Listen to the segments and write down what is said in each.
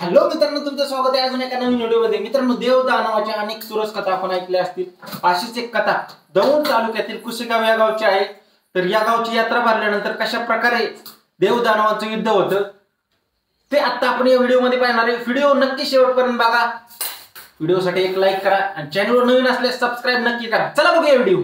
Hello मित्रांनो, तुमचं स्वागत आहे अजून एका नवीन व्हिडिओमध्ये। मित्रांनो, देव दानवाच्या अनेक सुरस कथा आपण ऐकल्या असतील। अशीच एक कथा दौंड तालुक्यातील कुसेगाव या गावची आहे। तर या गावची यात्रा भरल्यानंतर कशा प्रकारे देव दानवाचं युद्ध होतं ते आता आपण या व्हिडिओमध्ये पाहणार आहे। व्हिडिओ नक्की शेवटपर्यंत बघा। व्हिडिओसाठी एक लाईक करा आणि चॅनलवर नवीन असल्यास सबस्क्राइब नक्की करा। चला बघूया व्हिडिओ।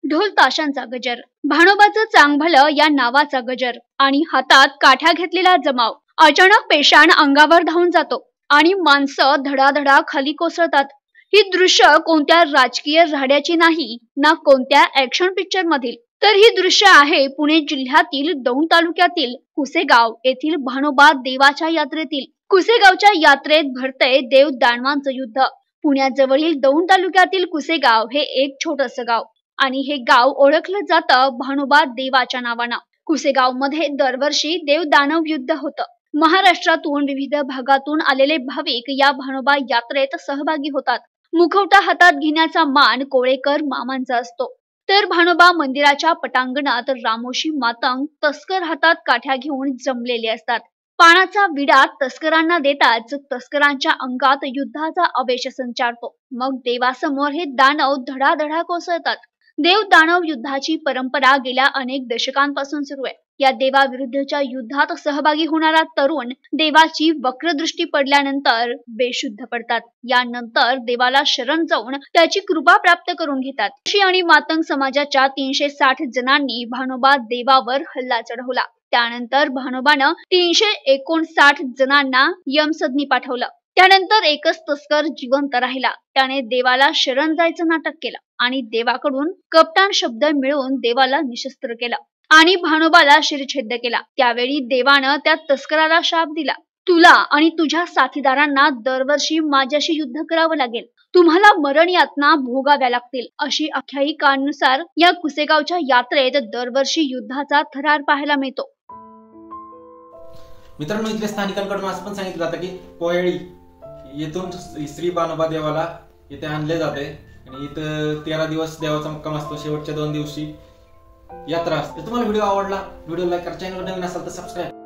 ढोल ताशांचा गजर, भानोबाचं चांगभलं या नावाचा गजर आणि हातात काठ्या घेतलेला जमाव। अचानक पेशाण अंगावर धावून जातो आणि माणसं धडाधडा खाली कोसळतात। ही दृश्य कोणत्या राजकीय राहड्याची नाही ना कोणत्या ऍक्शन पिक्चर मधील, तर ही दृश्य आहे पुणे जिल्ह्यातील दौंड तालुक्यातील कुसेगाव येथील भानोबा देवाच्या यात्रेतील। कुसेगावच्या यात्रेत भरतय देव दानवांचं युद्ध। पुण्याजवळील दौंड तालुक्यातील कुसेगाव हे एक छोटस गाव आणि हे गाव ओळखलं जातं भानोबा देवाच्या नावानं। कुसेगाव मध्ये दरवर्षी देव दानव युद्ध होतं। महाराष्ट्रातून विविध भागातून आलेले भाविक या भानोबा यात्रेत सहभागी होतात। मुखवटा हातात घेण्याचा मान कोळेकर मामांचा असतो, तर भानोबा मंदिराच्या पटांगणात रामोशी मातंग तस्कर हातात काठ्या घेऊन जमलेले असतात। पानाचा विडा तस्करांना देताच तस्करांच्या अंगात युद्धाचा आवेश संचारतो। मग देवासमोर हे दानव धडाधडा कोसळतात। देव दानव युद्धाची परंपरा गेल्या अनेक दशकांपासून सुरू आहे। या देवाविरुद्धच्या युद्धात सहभागी होणारा तरुण देवाची वक्रदृष्टी पडल्यानंतर बेशुद्ध पडतात। यानंतर देवाला शरण जाऊन त्याची कृपा प्राप्त करून घेतात। ऋषी आणि मातंग समाजाच्या 360 जणांनी भानोबा देवावर हल्ला चढवला। त्यानंतर भानोबानं 359 जणांना यमसदनी पाठवलं। त्यानंतर एकच तस्कर जिवंत राहिला। त्याने देवाला शरण जायचं नाटक केलं आणि देवाकडून कप्तान शब्द मिळवून देवाला निशस्त्र केलं आणि भानोबाला शिरछेद केला। त्यावेळी देवानं त्या तस्कराला शाप दिला, तुला आणि तुझ्या साथीदारांना दरवर्षी माझ्याशी युद्ध करावं लागेल, तुम्हाला मरण यातना भोगाव्या लागतील। अशी आख्यायिकांनुसार या कुसेगावच्या यात्रेत दरवर्षी युद्धाचा थरार पाहायला मिळतो। मित्रांनो, इथल्या स्थानिकांकडून असं पण सांगितलं जातं की पोयळी येथून श्री भानोबा देवाला इथे आणले जाते आणि इथं 13 दिवस देवाचा मुक्काम असतो। शेवटच्या 2 दिवशी यात्रा असते। तुम्हाला व्हिडिओ आवडला, व्हिडिओ लाईक करा, चॅनल नवीन असाल तर सबस्क्राईब